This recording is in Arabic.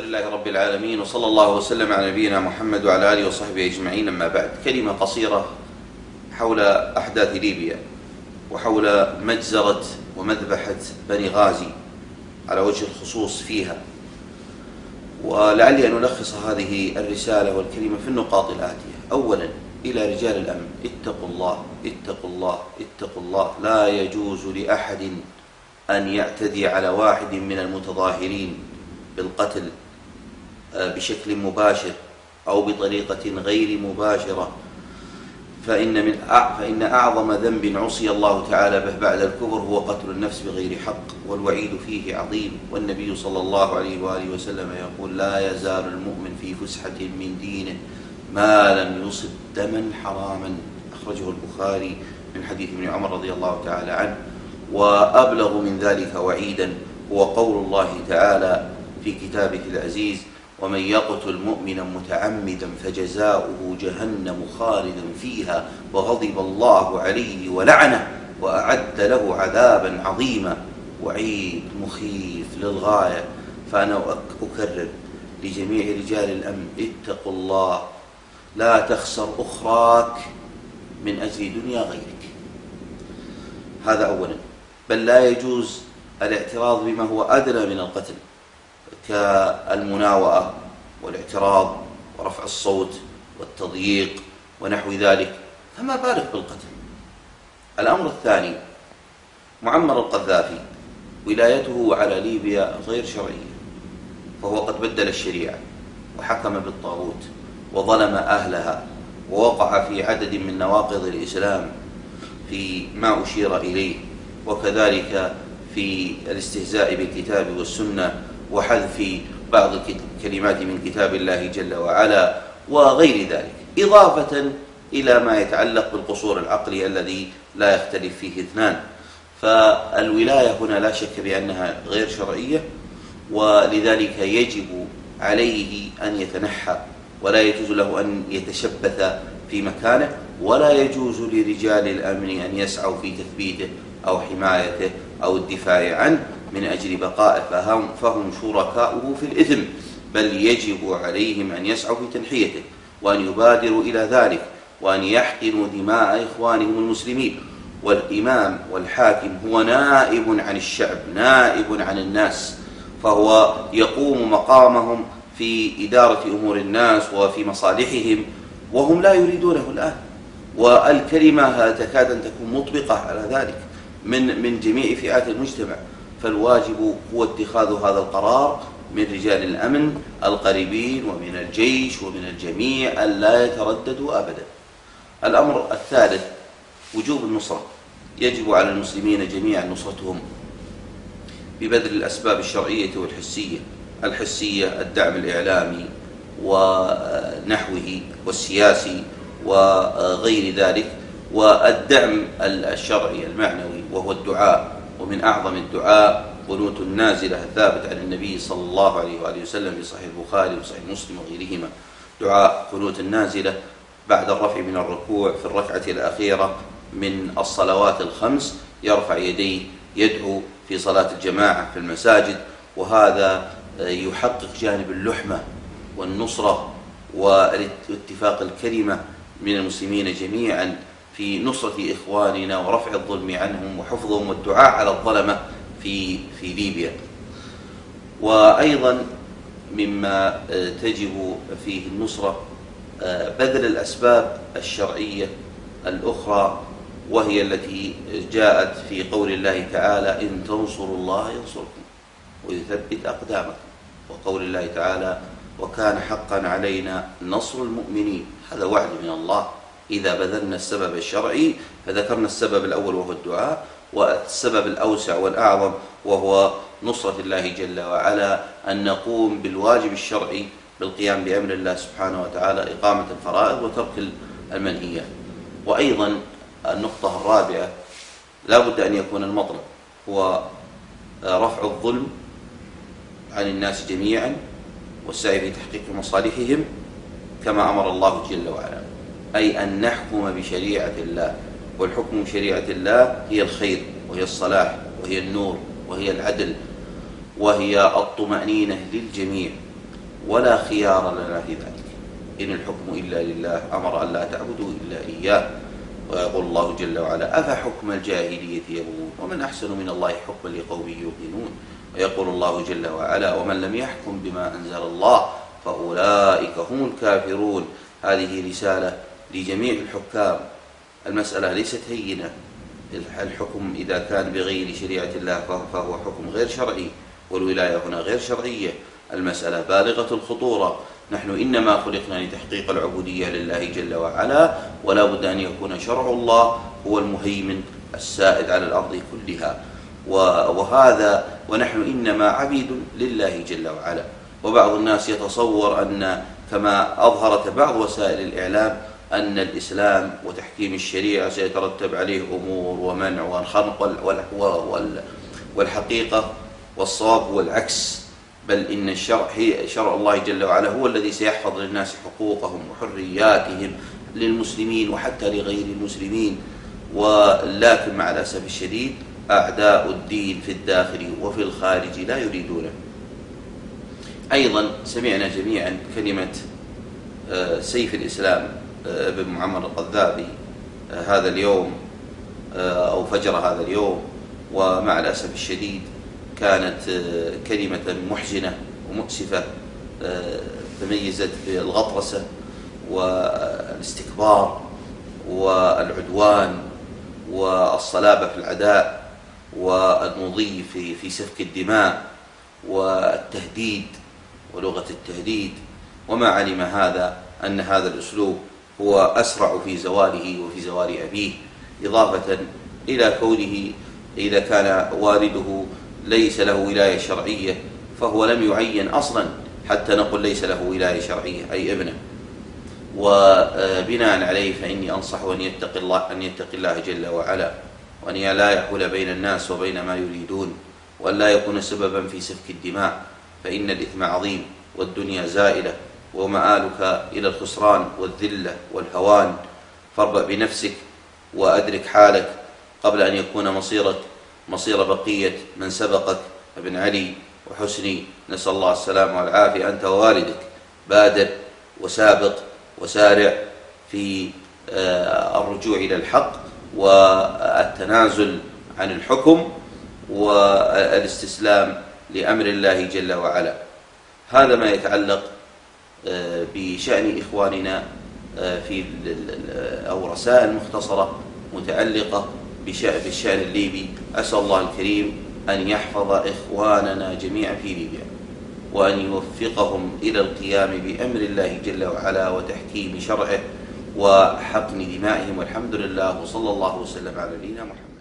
لله رب العالمين، وصلى الله وسلم على نبينا محمد وعلى آله وصحبه أجمعين. أما بعد، كلمة قصيرة حول أحداث ليبيا وحول مجزرة ومذبحة بني غازي على وجه الخصوص فيها، ولعلي أن ألخص هذه الرسالة والكلمة في النقاط الآتية. أولا، إلى رجال الأمن: اتقوا الله اتقوا الله اتقوا الله. لا يجوز لأحد أن يعتدي على واحد من المتظاهرين بالقتل بشكل مباشر أو بطريقة غير مباشرة، فإن أعظم ذنب عصي الله تعالى به بعد الكفر هو قتل النفس بغير حق، والوعيد فيه عظيم. والنبي صلى الله عليه وآله وسلم يقول: لا يزال المؤمن في فسحة من دينه ما لم يصب دما حراما. أخرجه البخاري من حديث ابن عمر رضي الله تعالى عنه. وأبلغ من ذلك وعيدا هو قول الله تعالى في كتابه العزيز: ومن يقتل مؤمنا متعمدا فجزاؤه جهنم خالدا فيها وغضب الله عليه ولعنه وأعد له عذابا عظيما. وعيد مخيف للغاية. فأنا أكرر لجميع رجال الأمن: اتقوا الله، لا تخسر أخراك من أجل دنيا غيرك. هذا أولا. بل لا يجوز الاعتراض بما هو أدنى من القتل كالمناوئة والاعتراض ورفع الصوت والتضييق ونحو ذلك، فما بالك بالقتل. الأمر الثاني: معمر القذافي ولايته على ليبيا غير شرعية، فهو قد بدل الشريعة وحكم بالطاغوت وظلم أهلها، ووقع في عدد من نواقض الإسلام في ما أشير إليه، وكذلك في الاستهزاء بالكتاب والسنة وحذف بعض الكلمات من كتاب الله جل وعلا وغير ذلك، إضافة إلى ما يتعلق بالقصور العقلي الذي لا يختلف فيه اثنان. فالولاية هنا لا شك بأنها غير شرعية، ولذلك يجب عليه أن يتنحى، ولا يجوز له أن يتشبث في مكانه، ولا يجوز لرجال الأمن أن يسعوا في تثبيته أو حمايته أو الدفاع عنه من أجل بقائه، فهم شركاؤه في الإثم، بل يجب عليهم أن يسعوا في تنحيته وأن يبادروا إلى ذلك وأن يحقنوا دماء إخوانهم المسلمين. والإمام والحاكم هو نائب عن الشعب، نائب عن الناس، فهو يقوم مقامهم في إدارة أمور الناس وفي مصالحهم، وهم لا يريدونه الآن. والكلمة تكاد أن تكون مطبقة على ذلك من جميع فئات المجتمع. فالواجب هو اتخاذ هذا القرار من رجال الأمن القريبين ومن الجيش ومن الجميع أن لا يترددوا أبدا. الأمر الثالث: وجوب النصرة. يجب على المسلمين جميعا نصرتهم ببذل الأسباب الشرعية والحسية. الحسية: الدعم الإعلامي ونحوه والسياسي وغير ذلك، والدعم الشرعي المعنوي وهو الدعاء. ومن أعظم الدعاء قنوت النازلة الثابت عن النبي صلى الله عليه وآله وسلم في صحيح البخاري وصحيح مسلم وغيرهما. دعاء قنوت النازلة بعد الرفع من الركوع في الركعة الأخيرة من الصلوات الخمس، يرفع يديه يدعو في صلاة الجماعة في المساجد، وهذا يحقق جانب اللحمة والنصرة واتفاق الكلمة من المسلمين جميعا في نصرة إخواننا ورفع الظلم عنهم وحفظهم والدعاء على الظلمة في ليبيا. وأيضا مما تجب فيه النصرة بذل الأسباب الشرعية الأخرى، وهي التي جاءت في قول الله تعالى: إن تنصروا الله ينصركم ويثبت أقدامكم، وقول الله تعالى: وكان حقا علينا نصر المؤمنين. هذا وعد من الله إذا بذلنا السبب الشرعي. فذكرنا السبب الأول وهو الدعاء، والسبب الأوسع والأعظم وهو نصرة الله جل وعلا، أن نقوم بالواجب الشرعي بالقيام بأمر الله سبحانه وتعالى، إقامة الفرائض وترك المنهيات. وأيضا النقطة الرابعة: لا بد أن يكون المطلب هو رفع الظلم عن الناس جميعا والسعي في تحقيق مصالحهم كما أمر الله جل وعلا، أي أن نحكم بشريعة الله. والحكم بشريعة الله هي الخير وهي الصلاح وهي النور وهي العدل وهي الطمأنينة للجميع. ولا خيار لنا في ذلك. إن الحكم إلا لله، أمر أن لا تعبدوا إلا إياه. ويقول الله جل وعلا: أفحكم الجاهلية يبغون ومن أحسن من الله حكما لقوم يوقنون. ويقول الله جل وعلا: ومن لم يحكم بما أنزل الله فأولئك هم الكافرون. هذه رسالة لجميع الحكام. المسألة ليست هينة. الحكم إذا كان بغير شريعة الله فهو حكم غير شرعي، والولاية هنا غير شرعية. المسألة بالغة الخطورة. نحن إنما خلقنا لتحقيق العبودية لله جل وعلا، ولا بد أن يكون شرع الله هو المهيمن السائد على الأرض كلها. ونحن إنما عبيد لله جل وعلا. وبعض الناس يتصور أن كما أظهرت بعض وسائل الإعلام أن الإسلام وتحكيم الشريعة سيترتب عليه أمور ومنع وخنق، والحقيقة والصواب هو العكس. بل إن شرع الله جل وعلا هو الذي سيحفظ للناس حقوقهم وحرياتهم، للمسلمين وحتى لغير المسلمين. ولكن مع الأسف الشديد أعداء الدين في الداخل وفي الخارج لا يريدونه. أيضا سمعنا جميعا كلمة سيف الإسلام ابن معمر القذافي هذا اليوم أو فجر هذا اليوم، ومع الأسف الشديد كانت كلمة محزنة ومؤسفة، تميزت بالغطرسة والاستكبار والعدوان والصلابة في العداء والمضي في سفك الدماء والتهديد ولغة التهديد. وما علم هذا أن هذا الأسلوب هو أسرع في زواله وفي زوال أبيه، إضافة إلى كونه إذا كان والده ليس له ولاية شرعية فهو لم يعين أصلا حتى نقول ليس له ولاية شرعية، أي ابنه. وبناء عليه فإني أنصح أن يتقي الله جل وعلا، وأن لا يحول بين الناس وبين ما يريدون، وأن لا يكون سببا في سفك الدماء، فإن الإثم عظيم والدنيا زائلة ومآلك إلى الخسران والذلة والهوان. فاربأ بنفسك وأدرك حالك قبل أن يكون مصيرك مصير بقية من سبقك ابن علي وحسني، نسأل الله السلامة والعافية. أنت ووالدك بادر وسابق وسارع في الرجوع إلى الحق والتنازل عن الحكم والاستسلام لأمر الله جل وعلا. هذا ما يتعلق بشأن إخواننا في أو رسائل مختصرة متعلقة بالشأن الليبي. أسأل الله الكريم أن يحفظ إخواننا جميعا في ليبيا، وأن يوفقهم إلى القيام بأمر الله جل وعلا وتحكيم شرعه وحقن دمائهم، والحمد لله، وصلى الله وسلم على نبينا محمد.